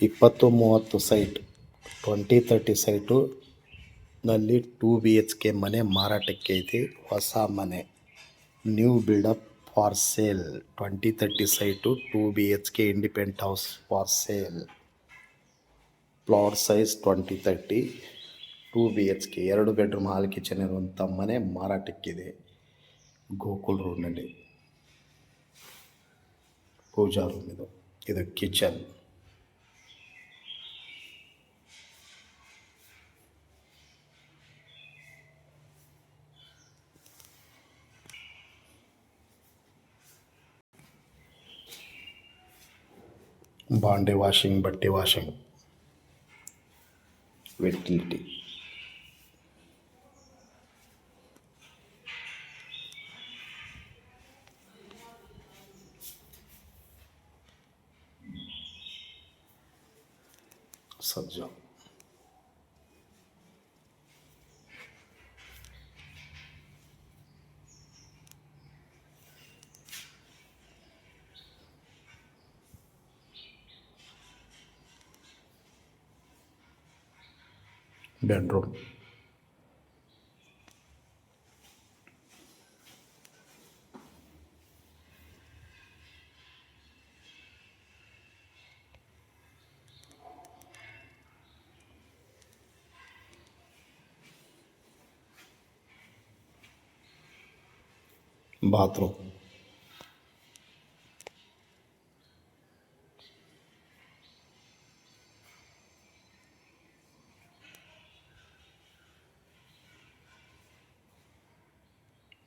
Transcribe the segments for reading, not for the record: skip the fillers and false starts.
20-30 site 20-30 site ನಲ್ಲಿ 2 BHK ಮನೆ ಮಾರಾಟಕ್ಕೆ ಐತಿ. ಹೊಸ ಮನೆ new built up for sale. 20-30 site 2 BHK independent house for sale. Plot size 20-30 2 BHK 2 bedroom hall kitchen ಇರುವಂಥ ಮನೆ ಮಾರಾಟಕ್ಕಿದೆ. ಗೋಕುಲ್ ರೋಡ್ನಲ್ಲಿ ಪೂಜಾ ರೂಮ್ ಇದು ಕಿಚನ್. ಬಾಂಡೆ ವಾಷಿಂಗ್, ಬಟ್ಟೆ ವಾಷಿಂಗ್, ಯುಟಿಲಿಟಿ. ಸಜ್ಜಾ ಬೆಡ್ರೂಮ್. ಬಾತ್ರೂಮ್.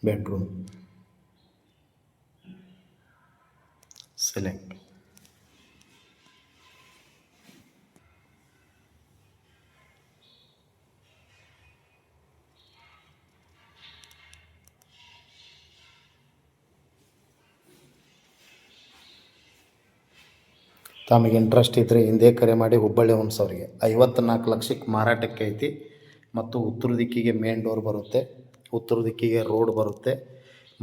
ಬೆಡ್ರೂಮ್. ಸೆಲೆಕ್ಟ್. ತಮಗೆ ಇಂಟ್ರೆಸ್ಟ್ ಇದ್ದರೆ ಹಿಂದೆ ಕರೆ ಮಾಡಿ. ಹುಬ್ಬಳ್ಳಿ ಹೋಮ್ಸ್ ಅವರಿಗೆ 54 ಲಕ್ಷಕ್ಕೆ ಮಾರಾಟಕ್ಕೆ ಐತಿ. ಮತ್ತು ಉತ್ತರ ದಿಕ್ಕಿಗೆ ಮೇನ್ ಡೋರ್ ಬರುತ್ತೆ, ಉತ್ತರ ದಿಕ್ಕಿಗೆ ರೋಡ್ ಬರುತ್ತೆ,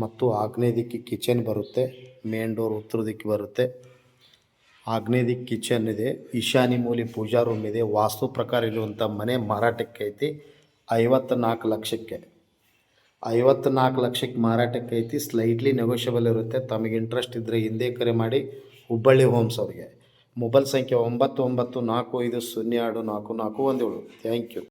ಮತ್ತು ಆಗ್ನೇಯ ದಿಕ್ಕಿಗೆ ಕಿಚನ್ ಬರುತ್ತೆ. ಮೇನ್ ಡೋರ್ ಉತ್ತರ ದಿಕ್ಕಿಗೆ ಬರುತ್ತೆ, ಆಗ್ನೇಯ ದಿಕ್ಕು ಕಿಚನ್ ಇದೆ, ಈಶಾನ್ಯ ಮೂಲೆ ಪೂಜಾ ರೂಮ್ ಇದೆ. ವಾಸ್ತು ಪ್ರಕಾರ ಇರುವಂಥ ಮನೆ ಮಾರಾಟಕ್ಕೆ ಐತಿ 54 ಲಕ್ಷಕ್ಕೆ. 54 ಲಕ್ಷಕ್ಕೆ ಮಾರಾಟಕ್ಕೆ ಐತಿ. ಸ್ಲೈಟ್ಲಿ ನೆಗೋಷಿಯಬಲ್ ಇರುತ್ತೆ. ತಮಗೆ ಇಂಟ್ರೆಸ್ಟ್ ಇದ್ದರೆ ಹಿಂದೆ ಕರೆ ಮಾಡಿ. ಹುಬ್ಬಳ್ಳಿ ಹೋಮ್ಸ್ ಅವರಿಗೆ. ಮೊಬೈಲ್ ಸಂಖ್ಯೆ 994450244417. Thank you.